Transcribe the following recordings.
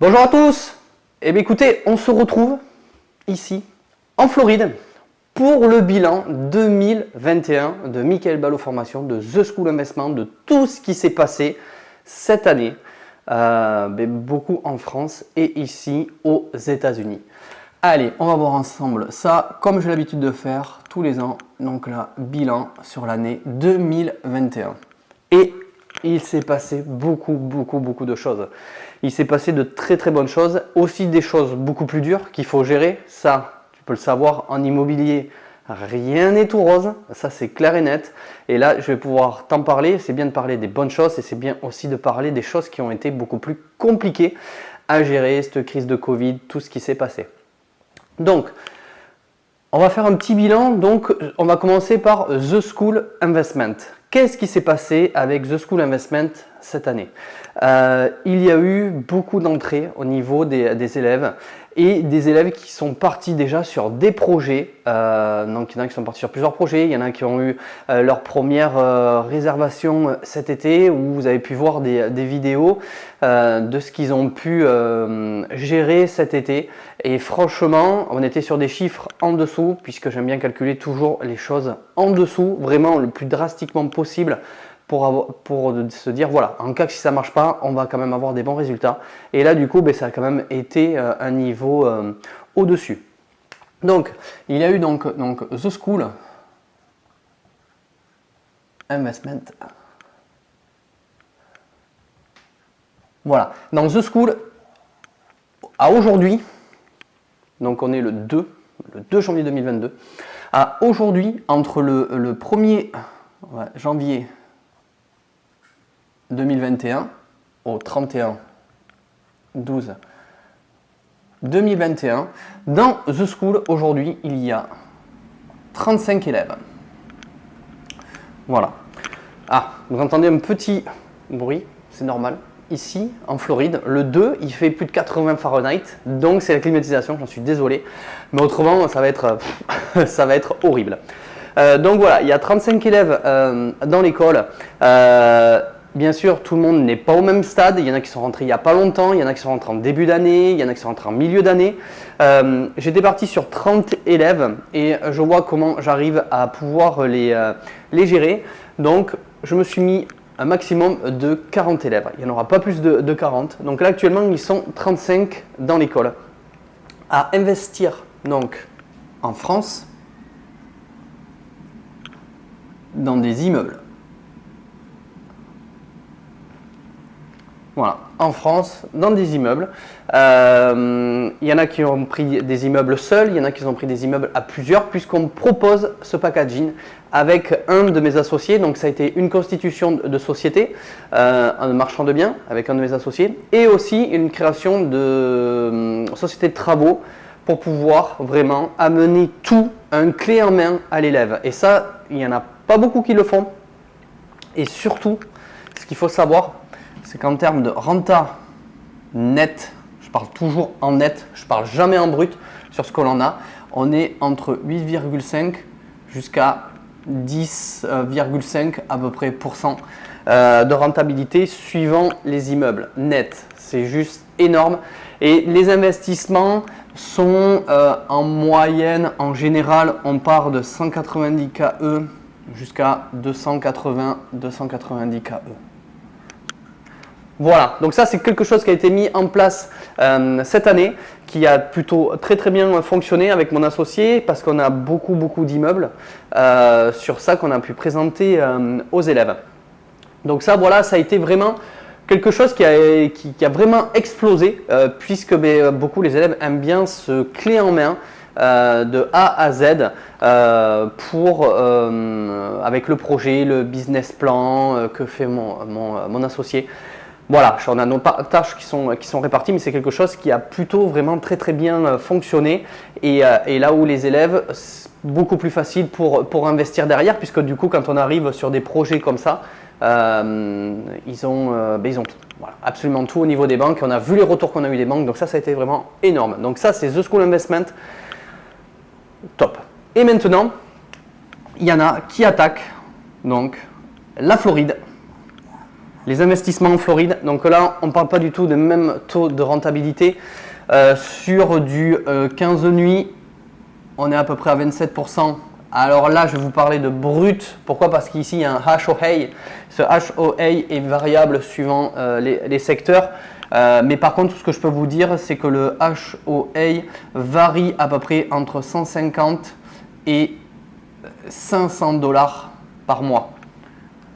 Bonjour à tous. Eh bien écoutez, on se retrouve ici en Floride pour le bilan 2021 de Michael Ballot Formation, de The School Investment, de tout ce qui s'est passé cette année, beaucoup en France et ici aux États-Unis. Allez, on va voir ensemble ça, comme j'ai l'habitude de faire tous les ans. Donc là, bilan sur l'année 2021. Et il s'est passé beaucoup de choses. Il s'est passé de très bonnes choses, aussi des choses beaucoup plus dures qu'il faut gérer. Ça, tu peux le savoir, en immobilier, rien n'est tout rose. Ça, c'est clair et net. Et là, je vais pouvoir t'en parler. C'est bien de parler des bonnes choses et c'est bien aussi de parler des choses qui ont été beaucoup plus compliquées à gérer, cette crise de Covid, tout ce qui s'est passé. Donc, on va faire un petit bilan. Donc, on va commencer par The School Investment. Qu'est-ce qui s'est passé avec The School Investment cette année? Il y a eu beaucoup d'entrées au niveau des élèves et des élèves qui sont partis déjà sur des projets. Donc, il y en a qui sont partis sur plusieurs projets. Il y en a qui ont eu leur première réservation cet été où vous avez pu voir des vidéos de ce qu'ils ont pu gérer cet été. Et franchement, on était sur des chiffres en dessous puisque j'aime bien calculer toujours les choses en dessous, vraiment le plus drastiquement possible. Pour se dire, voilà, en cas que si ça ne marche pas, on va quand même avoir des bons résultats. Et là, du coup, ça a quand même été un niveau au-dessus. Donc, il y a eu donc The School Investment. Voilà, dans The School, à aujourd'hui, donc on est le 2 janvier 2022, à aujourd'hui, entre le 1er janvier 2021 au 31/12/2021. Dans The School, aujourd'hui, il y a 35 élèves. Voilà. Ah, vous entendez un petit bruit, c'est normal. Ici, en Floride, le 2, il fait plus de 80 Fahrenheit, donc c'est la climatisation, j'en suis désolé. Mais autrement, ça va être horrible. Donc voilà, il y a 35 élèves dans l'école. Bien sûr, tout le monde n'est pas au même stade. Il y en a qui sont rentrés il n'y a pas longtemps, il y en a qui sont rentrés en début d'année, il y en a qui sont rentrés en milieu d'année. J'étais parti sur 30 élèves et je vois comment j'arrive à pouvoir les gérer. Donc, je me suis mis un maximum de 40 élèves. Il n'y en aura pas plus de 40. Donc là, actuellement, ils sont 35 dans l'école. À investir donc en France dans des immeubles. Voilà, en France, dans des immeubles. Il y en a qui ont pris des immeubles seuls, il y en a qui ont pris des immeubles à plusieurs, puisqu'on propose ce packaging avec un de mes associés. Donc ça a été une constitution de société, un marchand de biens avec un de mes associés, et aussi une création de société de travaux pour pouvoir vraiment amener tout, un clé en main à l'élève. Et ça, il n'y en a pas beaucoup qui le font. Et surtout, ce qu'il faut savoir, c'est qu'en termes de renta net, je parle toujours en net, je ne parle jamais en brut sur ce que l'on a, on est entre 8,5 jusqu'à 10,5 à peu près de rentabilité suivant les immeubles net. C'est juste énorme. Et les investissements sont en moyenne, en général, on part de 190 KE jusqu'à 290 KE. Voilà, donc ça c'est quelque chose qui a été mis en place cette année, qui a plutôt très bien fonctionné avec mon associé parce qu'on a beaucoup d'immeubles sur ça qu'on a pu présenter aux élèves. Donc ça, voilà, ça a été vraiment quelque chose qui a vraiment explosé puisque beaucoup les élèves aiment bien ce clé en main de A à Z avec le projet, le business plan que fait mon associé. Voilà, on a nos tâches qui sont réparties, mais c'est quelque chose qui a plutôt vraiment très bien fonctionné. Et là où les élèves, c'est beaucoup plus facile pour investir derrière, puisque du coup, quand on arrive sur des projets comme ça, ils ont tout. Voilà, absolument tout au niveau des banques. On a vu les retours qu'on a eu des banques, donc ça a été vraiment énorme. Donc ça, c'est The School Investment, top. Et maintenant, il y en a qui attaquent donc la Floride Les investissements en Floride, donc là on ne parle pas du tout de même taux de rentabilité. Sur du 15 nuits, on est à peu près à 27%. Alors là, je vais vous parler de brut. Pourquoi? Parce qu'ici, il y a un HOA. Ce HOA est variable suivant les secteurs. Mais par contre, ce que je peux vous dire, c'est que le HOA varie à peu près entre 150 et 500 dollars par mois.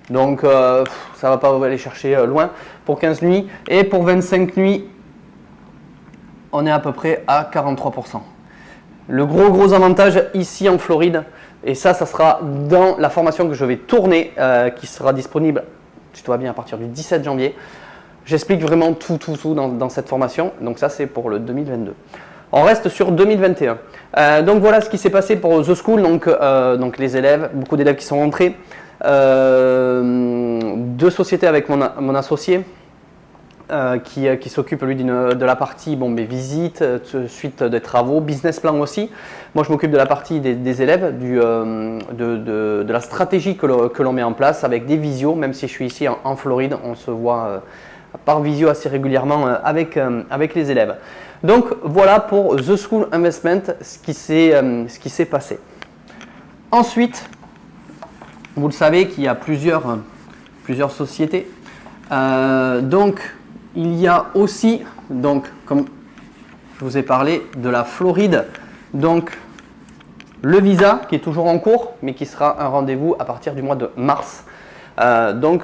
Donc, ça ne va pas aller chercher loin pour 15 nuits. Et pour 25 nuits, on est à peu près à 43%. Le gros avantage ici en Floride, et ça sera dans la formation que je vais tourner, qui sera disponible, si tout va bien, à partir du 17 janvier. J'explique vraiment tout dans cette formation. Donc ça, c'est pour le 2022. On reste sur 2021. Donc voilà ce qui s'est passé pour The School. Donc les élèves, beaucoup d'élèves qui sont rentrés. Deux sociétés avec mon associé. Qui s'occupe lui de la partie visites, suite des travaux, business plan aussi. Moi je m'occupe de la partie des élèves, de la stratégie que l'on met en place avec des visios, même si je suis ici en Floride, on se voit par visio assez régulièrement avec les élèves. Donc voilà pour The School Investment, ce qui s'est passé. Ensuite, vous le savez qu'il y a plusieurs sociétés. Donc il y a aussi, donc, comme je vous ai parlé, de la Floride, donc le visa qui est toujours en cours, mais qui sera un rendez-vous à partir du mois de mars. Donc,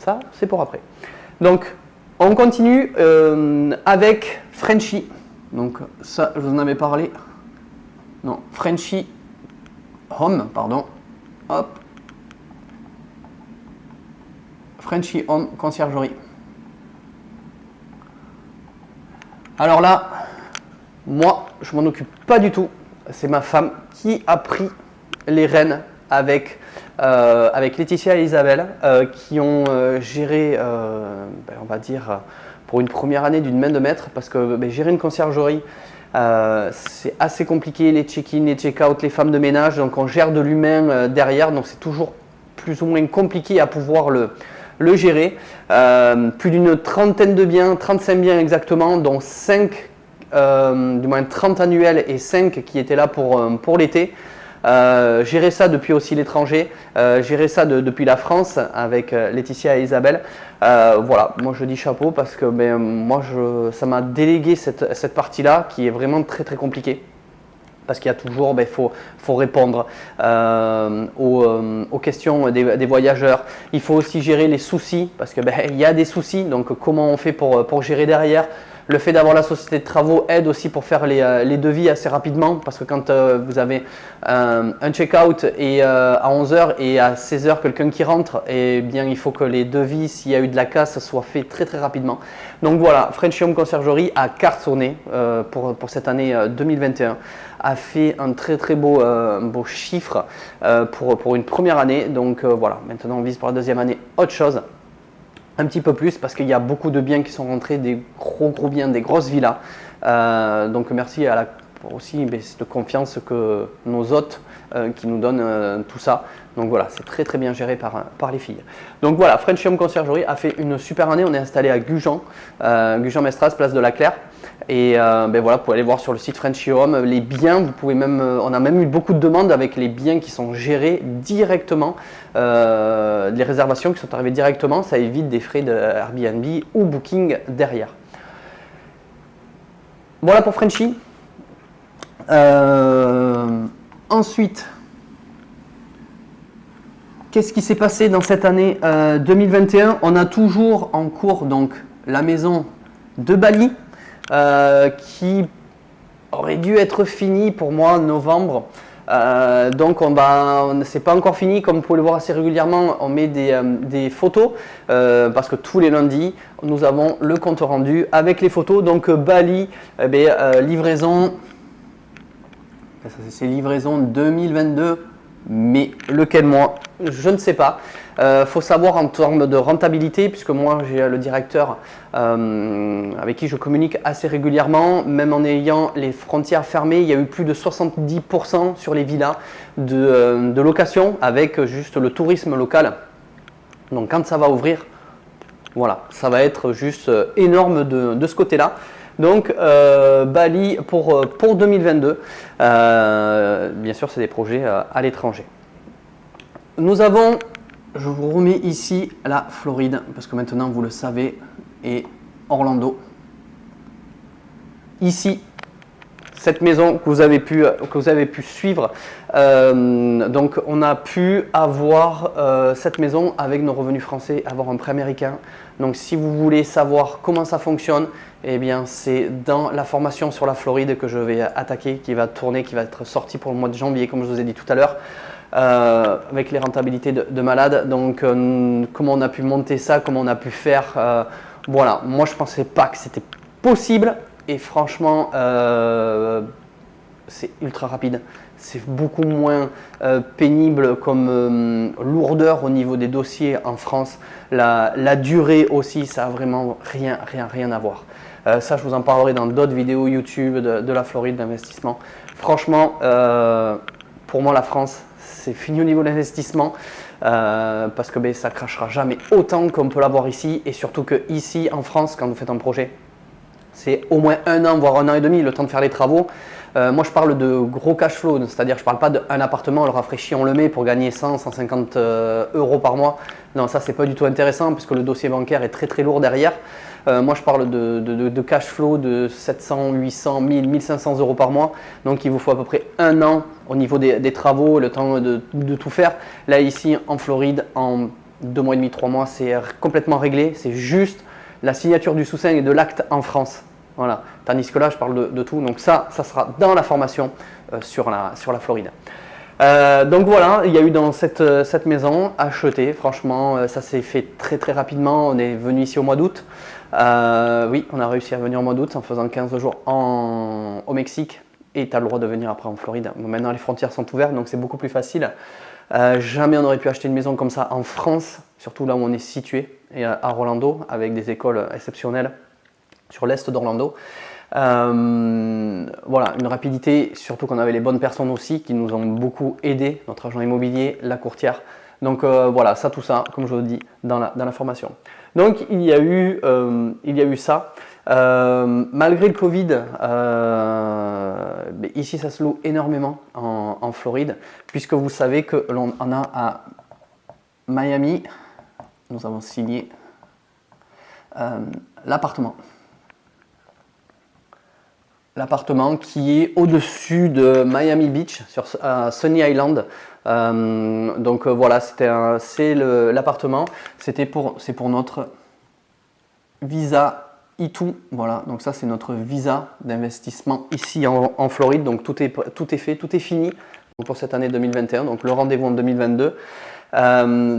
ça, c'est pour après. Donc, on continue avec Frenchy. Donc, ça, je vous en avais parlé. Non, Frenchy Home, pardon. Hop. Frenchy Home Conciergerie. Alors là, moi, je m'en occupe pas du tout. C'est ma femme qui a pris les rênes avec Laetitia et Isabelle, qui ont géré, on va dire, pour une première année d'une main de maître, parce que gérer une conciergerie, c'est assez compliqué, les check-in, les check-out, les femmes de ménage, donc on gère de l'humain derrière, donc c'est toujours plus ou moins compliqué à pouvoir le gérer. Plus d'une trentaine de biens, 35 biens exactement, dont 5, du moins 30 annuels et 5 qui étaient là pour l'été. Gérer ça depuis aussi l'étranger, gérer ça depuis la France avec Laetitia et Isabelle. Voilà, moi je dis chapeau parce que moi ça m'a délégué cette partie-là qui est vraiment très compliquée. Parce qu'il y a toujours, faut répondre aux questions des voyageurs. Il faut aussi gérer les soucis, parce que il y a des soucis. Donc, comment on fait pour gérer derrière? Le fait d'avoir la société de travaux aide aussi pour faire les devis assez rapidement, parce que quand vous avez un check-out à 11h et à 16h quelqu'un qui rentre, eh bien il faut que les devis, s'il y a eu de la casse, soient faits très rapidement. Donc voilà, Frenchy Home Conciergerie a cartonné pour cette année 2021, a fait un très beau chiffre pour une première année. Donc voilà, maintenant on vise pour la deuxième année autre chose. Un petit peu plus parce qu'il y a beaucoup de biens qui sont rentrés, des gros biens, des grosses villas. Donc merci pour aussi cette confiance que nos hôtes qui nous donnent tout ça. Donc voilà, c'est très bien géré par les filles. Donc voilà, Frenchy Home Conciergerie a fait une super année. On est installé à Gujan, Gujan-Mestras, place de la Claire. Et voilà, vous pouvez aller voir sur le site Frenchy Home les biens. Vous pouvez on a même eu beaucoup de demandes avec les biens qui sont gérés directement, les réservations qui sont arrivées directement. Ça évite des frais de Airbnb ou Booking derrière. Voilà pour Frenchy. Ensuite, qu'est-ce qui s'est passé dans cette année 2021? On a toujours en cours donc la maison de Bali qui aurait dû être finie pour moi en novembre. Donc c'est pas encore fini, comme vous pouvez le voir assez régulièrement, on met des photos parce que tous les lundis nous avons le compte rendu avec les photos. Donc Bali, livraison, c'est livraison 2022, mais lequel mois? Je ne sais pas. Faut savoir en termes de rentabilité, puisque moi j'ai le directeur avec qui je communique assez régulièrement, même en ayant les frontières fermées, il y a eu plus de 70% sur les villas de location avec juste le tourisme local. Donc quand ça va ouvrir, Voilà, ça va être juste énorme de ce côté-là. Donc Bali pour 2022, bien sûr c'est des projets à l'étranger. Nous avons, je vous remets ici la Floride, parce que maintenant vous le savez, et Orlando. Ici, cette maison que vous avez pu suivre, donc on a pu avoir cette maison avec nos revenus français, avoir un prêt américain. Donc si vous voulez savoir comment ça fonctionne, eh bien c'est dans la formation sur la Floride que je vais attaquer, qui va tourner, qui va être sortie pour le mois de janvier, comme je vous ai dit tout à l'heure, avec les rentabilités de malade. Donc comment on a pu monter ça, comment on a pu faire, voilà, moi je ne pensais pas que c'était possible. Et franchement, c'est ultra rapide. C'est beaucoup moins pénible comme lourdeur au niveau des dossiers en France. La durée aussi, ça a vraiment rien à voir. Ça, je vous en parlerai dans d'autres vidéos YouTube de la Floride, d'investissement. Franchement, pour moi, la France, c'est fini au niveau de l'investissement. Parce que ça ne crachera jamais autant qu'on peut l'avoir ici. Et surtout que ici, en France, quand vous faites un projet, c'est au moins 1 an, voire 1 an et demi, le temps de faire les travaux. Moi, je parle de gros cash flow, c'est-à-dire je ne parle pas d'un appartement, on le rafraîchit, on le met pour gagner 100, 150 euros par mois. Non, ça, c'est pas du tout intéressant puisque le dossier bancaire est très lourd derrière. Moi, je parle de cash flow de 700, 800, 1000, 1500 euros par mois. Donc, il vous faut à peu près 1 an au niveau des travaux, le temps de tout faire. Là, ici, en Floride, en 2 mois et demi, 3 mois, c'est complètement réglé. C'est juste la signature du sous-seing et de l'acte en France. Voilà. Tandis que là, je parle de tout. Donc ça sera dans la formation sur la Floride. Donc voilà, il y a eu dans cette maison achetée. Franchement, ça s'est fait très rapidement. On est venu ici au mois d'août. Oui, on a réussi à venir au mois d'août en faisant 15 jours au Mexique. Et tu as le droit de venir après en Floride. Bon, maintenant, les frontières sont ouvertes, donc c'est beaucoup plus facile. Jamais on aurait pu acheter une maison comme ça en France, surtout là où on est situé, et à Orlando, avec des écoles exceptionnelles sur l'est d'Orlando. Voilà, une rapidité, surtout qu'on avait les bonnes personnes aussi qui nous ont beaucoup aidé, notre agent immobilier, la courtière. Donc voilà, tout ça, comme je vous le dis, dans la formation. Donc il y a eu ça. Malgré le Covid, ici ça se loue énormément en Floride, puisque vous savez que l'on en a à Miami, nous avons signé l'appartement. L'appartement qui est au-dessus de Miami Beach, sur Sunny Island. Donc voilà, c'est l'appartement. C'est pour notre visa E2. Voilà, donc ça c'est notre visa d'investissement ici en Floride. Donc tout est fait, tout est fini pour cette année 2021. Donc le rendez-vous en 2022.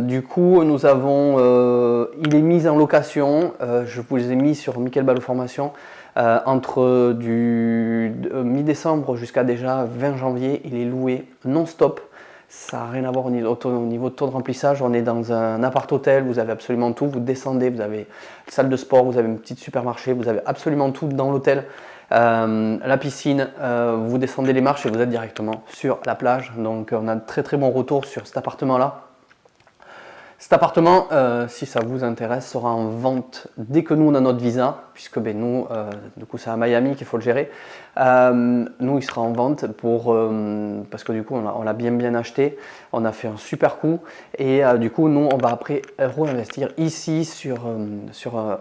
Du coup, nous avons, il est mis en location. Je vous les ai mis sur Michael Ballot Formation. Entre mi-décembre jusqu'à déjà 20 janvier, il est loué non-stop. Ça n'a rien à voir au niveau de taux de remplissage. On est dans un appart-hôtel, vous avez absolument tout. Vous descendez, vous avez une salle de sport, vous avez une petite supermarché, vous avez absolument tout dans l'hôtel. La piscine, vous descendez les marches et vous êtes directement sur la plage. Donc on a de très bons retours sur cet appartement-là. Cet appartement, si ça vous intéresse, sera en vente dès que nous on a notre visa, puisque nous, du coup c'est à Miami qu'il faut le gérer. Nous il sera en vente parce que du coup on l'a bien acheté, on a fait un super coup et du coup nous on va après réinvestir ici sur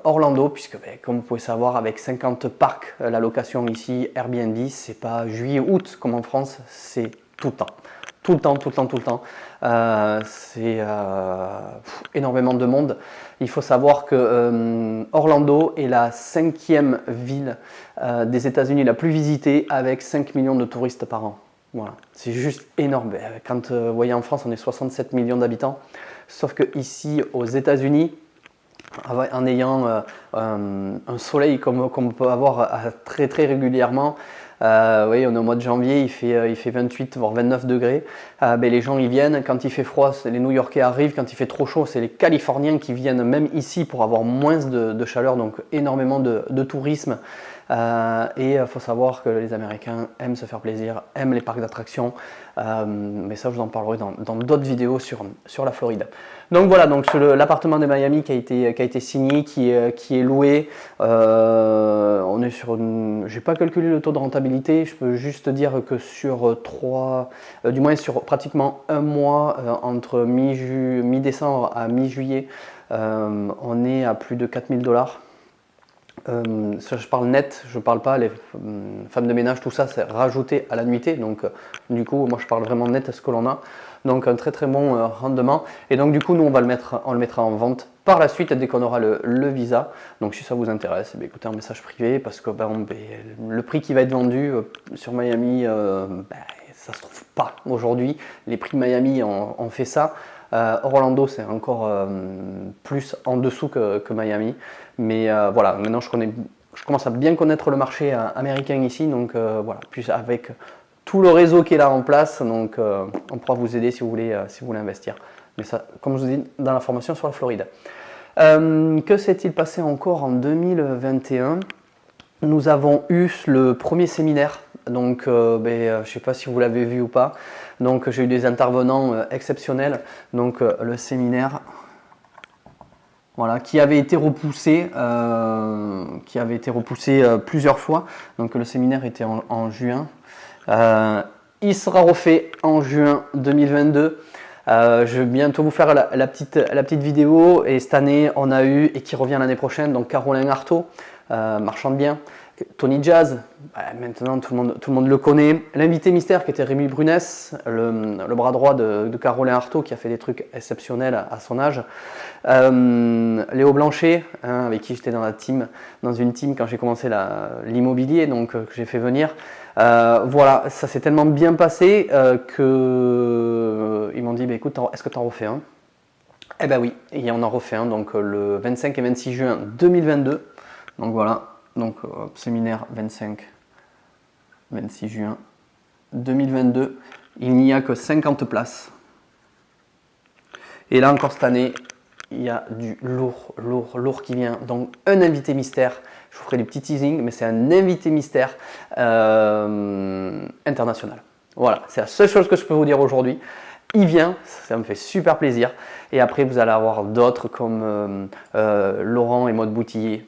Orlando, puisque comme vous pouvez savoir avec 50 parcs, la location ici Airbnb, c'est pas juillet-août comme en France, c'est tout le temps. Tout le temps. C'est énormément de monde. Il faut savoir que Orlando est la 5e ville des États-Unis la plus visitée, avec 5 millions de touristes par an. Voilà, c'est juste énorme. Quand vous voyez en France, on est 67 millions d'habitants. Sauf que ici, aux États-Unis, en ayant un soleil comme on peut avoir très régulièrement, Oui, on est au mois de janvier, il fait 28 voire 29 degrés. Les gens ils viennent, quand il fait froid, les New-Yorkais arrivent, quand il fait trop chaud, c'est les Californiens qui viennent même ici pour avoir moins de chaleur, donc énormément de tourisme. Et il faut savoir que les Américains aiment se faire plaisir, aiment les parcs d'attractions, mais ça je vous en parlerai dans d'autres vidéos sur la Floride. Donc voilà, donc l'appartement de Miami qui a été signé, qui est loué, on est sur j'ai pas calculé le taux de rentabilité, je peux juste dire que sur du moins sur pratiquement un mois, entre mi-décembre à mi-juillet, on est à plus de 4000 $. Ça, je parle net, je parle pas les femmes de ménage, tout ça c'est rajouté à la nuitée, donc du coup moi je parle vraiment net à ce que l'on a, donc un très très bon rendement. Et donc du coup nous on le mettra en vente par la suite dès qu'on aura le visa. Donc si ça vous intéresse, écoutez un message privé, parce que le prix qui va être vendu sur Miami, ça se trouve pas aujourd'hui. Les prix de Miami ont fait ça. Orlando c'est encore plus en dessous que Miami, mais voilà, maintenant je commence à bien connaître le marché américain ici, donc voilà, puis avec tout le réseau qui est là en place, donc on pourra vous aider si vous voulez investir. Mais ça, comme je vous dis dans la formation sur la Floride. Que s'est-il passé encore en 2021? Nous avons eu le premier séminaire, donc je ne sais pas si vous l'avez vu ou pas. Donc j'ai eu des intervenants exceptionnels. Donc le séminaire, voilà, qui avait été repoussé plusieurs fois. Donc le séminaire était en juin. Il sera refait en juin 2022. Je vais bientôt vous faire la petite vidéo. Et cette année, on a eu, et qui revient l'année prochaine, donc Caroline Artaud, marchand de biens. Tony Jazz, maintenant tout le monde le connaît. L'invité mystère qui était Rémi Brunès, le bras droit de Caroline Artaud, qui a fait des trucs exceptionnels à son âge. Léo Blanchet, avec qui j'étais dans une team quand j'ai commencé l'immobilier, donc que j'ai fait venir. Voilà, ça s'est tellement bien passé qu'ils m'ont dit écoute, est-ce que tu en refais un? Eh ben oui, et on en refait un, donc le 25 et 26 juin 2022. Donc voilà. Donc séminaire 25-26 juin 2022, il n'y a que 50 places. Et là encore cette année, il y a du lourd qui vient. Donc un invité mystère, je vous ferai des petits teasings, mais c'est un invité mystère international. Voilà, c'est la seule chose que je peux vous dire aujourd'hui. Il vient, ça me fait super plaisir. Et après vous allez avoir d'autres comme Laurent et Maud Boutillier.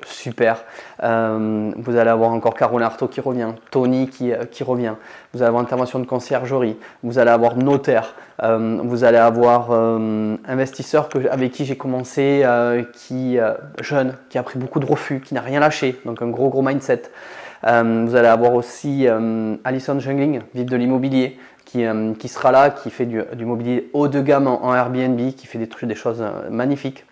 Super. Vous allez avoir encore Caroline Artaud qui revient, Tony qui revient. Vous allez avoir intervention de conciergerie. Vous allez avoir notaire. Vous allez avoir investisseur avec qui j'ai commencé, jeune, qui a pris beaucoup de refus, qui n'a rien lâché, donc un gros mindset. Vous allez avoir aussi Alison Jungling, vive de l'immobilier, qui sera là, qui fait du mobilier haut de gamme en Airbnb, qui fait des choses magnifiques.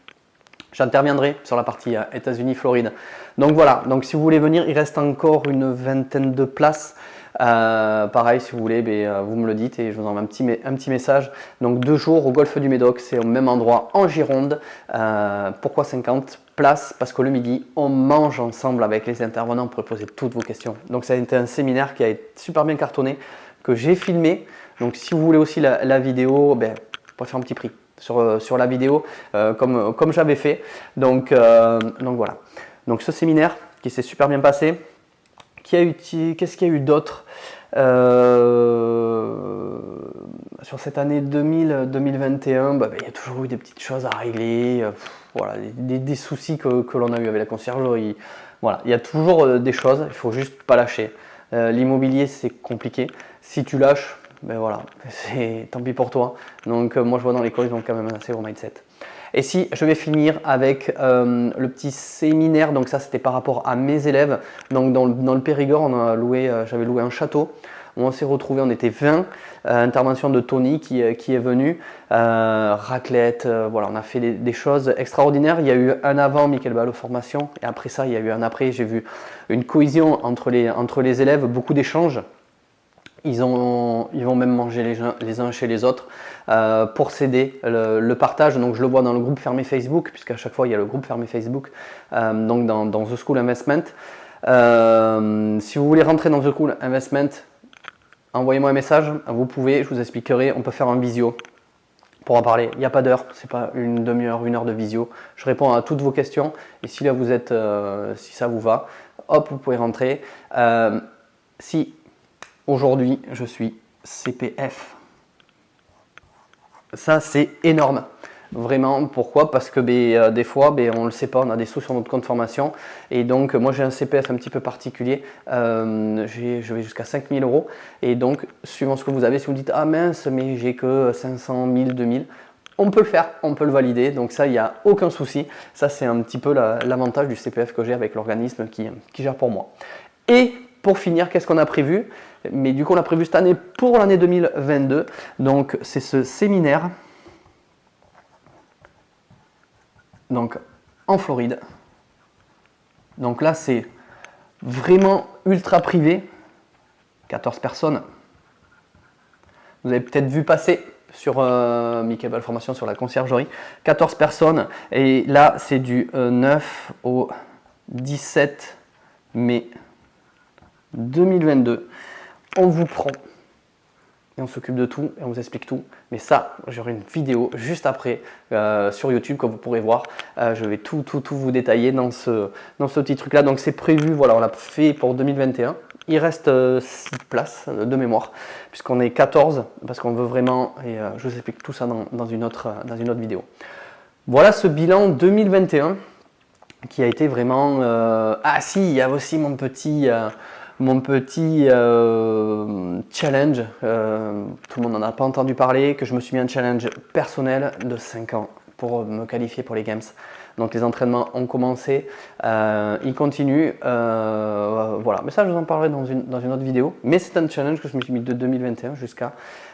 J'interviendrai sur la partie États-Unis, Floride. Donc voilà, donc si vous voulez venir, il reste encore une vingtaine de places. Pareil, si vous voulez, vous me le dites et je vous envoie un petit message. Donc 2 jours au golfe du Médoc, c'est au même endroit en Gironde. Pourquoi 50 places? Parce que le midi, on mange ensemble avec les intervenants pour poser toutes vos questions. Donc ça a été un séminaire qui a été super bien cartonné, que j'ai filmé. Donc si vous voulez aussi la vidéo, on peut faire un petit prix sur la vidéo comme j'avais fait. Donc voilà. Donc ce séminaire qui s'est super bien passé. Qu'est-ce qu'il y a eu d'autre sur cette année 2021? Il y a toujours eu des petites choses à régler. Voilà, des soucis que l'on a eu avec la conciergerie. Voilà, il y a toujours des choses, il faut juste pas lâcher. L'immobilier c'est compliqué. Si tu lâches, voilà, c'est tant pis pour toi. Donc moi je vois dans l'école ils ont quand même un assez gros mindset. Et si je vais finir avec le petit séminaire, donc ça c'était par rapport à mes élèves. Donc dans le Périgord, j'avais loué un château. On s'est retrouvés, on était 20. Intervention de Tony qui est venu. Raclette, voilà, on a fait des choses extraordinaires. Il y a eu un avant Michael Ballot formation et après ça il y a eu un après. J'ai vu une cohésion entre les élèves, beaucoup d'échanges. Ils vont même manger les uns chez les autres pour s'aider le partage. Donc je le vois dans le groupe fermé Facebook, puisqu'à chaque fois il y a le groupe fermé Facebook, donc dans The School Investment. Si vous voulez rentrer dans The School Investment, envoyez-moi un message, vous pouvez, je vous expliquerai, on peut faire un visio pour en parler. Il n'y a pas d'heure, c'est pas une demi-heure, une heure de visio. Je réponds à toutes vos questions et si là vous êtes, si ça vous va, hop, vous pouvez rentrer. Si aujourd'hui je suis CPF, ça c'est énorme. Vraiment, pourquoi? Parce que des fois, on ne le sait pas, on a des sous sur notre compte formation. Et donc, moi j'ai un CPF un petit peu particulier. Je vais jusqu'à 5 000 euros. Et donc, suivant ce que vous avez, si vous dites ah mince, mais j'ai que 500, 1000, 2000, on peut le faire, on peut le valider. Donc, ça, il n'y a aucun souci. Ça, c'est un petit peu l'avantage du CPF que j'ai avec l'organisme qui gère pour moi. Et pour finir, qu'est-ce qu'on a prévu? Mais du coup, on a prévu cette année pour l'année 2022. Donc, c'est ce séminaire. Donc en Floride. Donc là c'est vraiment ultra privé, 14 personnes. Vous avez peut-être vu passer sur Michael Ball Formation sur la conciergerie, 14 personnes et là c'est du 9 au 17 mai 2022. On vous prend et on s'occupe de tout et on vous explique tout. Mais ça, j'aurai une vidéo juste après sur YouTube que vous pourrez voir. Je vais tout vous détailler dans ce petit truc là. Donc c'est prévu, voilà, on l'a fait pour 2021. Il reste 6 places de mémoire puisqu'on est 14 parce qu'on veut vraiment, et je vous explique tout ça dans une autre vidéo. Voilà ce bilan 2021 qui a été vraiment... Ah si, il y a aussi mon petit challenge, tout le monde n'en a pas entendu parler, que je me suis mis un challenge personnel de 5 ans pour me qualifier pour les Games. Donc les entraînements ont commencé, ils continuent, voilà. Mais ça je vous en parlerai dans une autre vidéo. Mais c'est un challenge que je me suis mis de 2021 jusqu'à,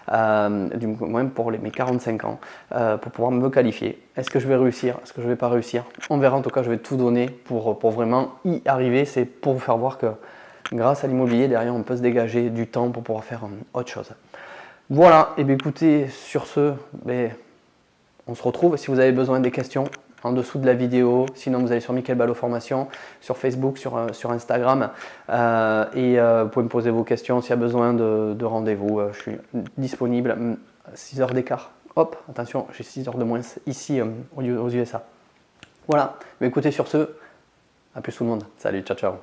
du moins pour mes 45 ans, pour pouvoir me qualifier. Est-ce que je vais réussir? Est-ce que je ne vais pas réussir? On verra, en tout cas je vais tout donner pour vraiment y arriver. C'est pour vous faire voir que grâce à l'immobilier, derrière, on peut se dégager du temps pour pouvoir faire autre chose. Voilà, et bien écoutez, sur ce, on se retrouve. Si vous avez besoin des questions, en dessous de la vidéo. Sinon, vous allez sur Michael Ballot Formation, sur Facebook, sur Instagram. Vous pouvez me poser vos questions s'il y a besoin de rendez-vous. Je suis disponible. 6 heures d'écart. Hop, attention, j'ai 6 heures de moins ici aux USA. Voilà, mais écoutez, sur ce, à plus tout le monde. Salut, ciao, ciao.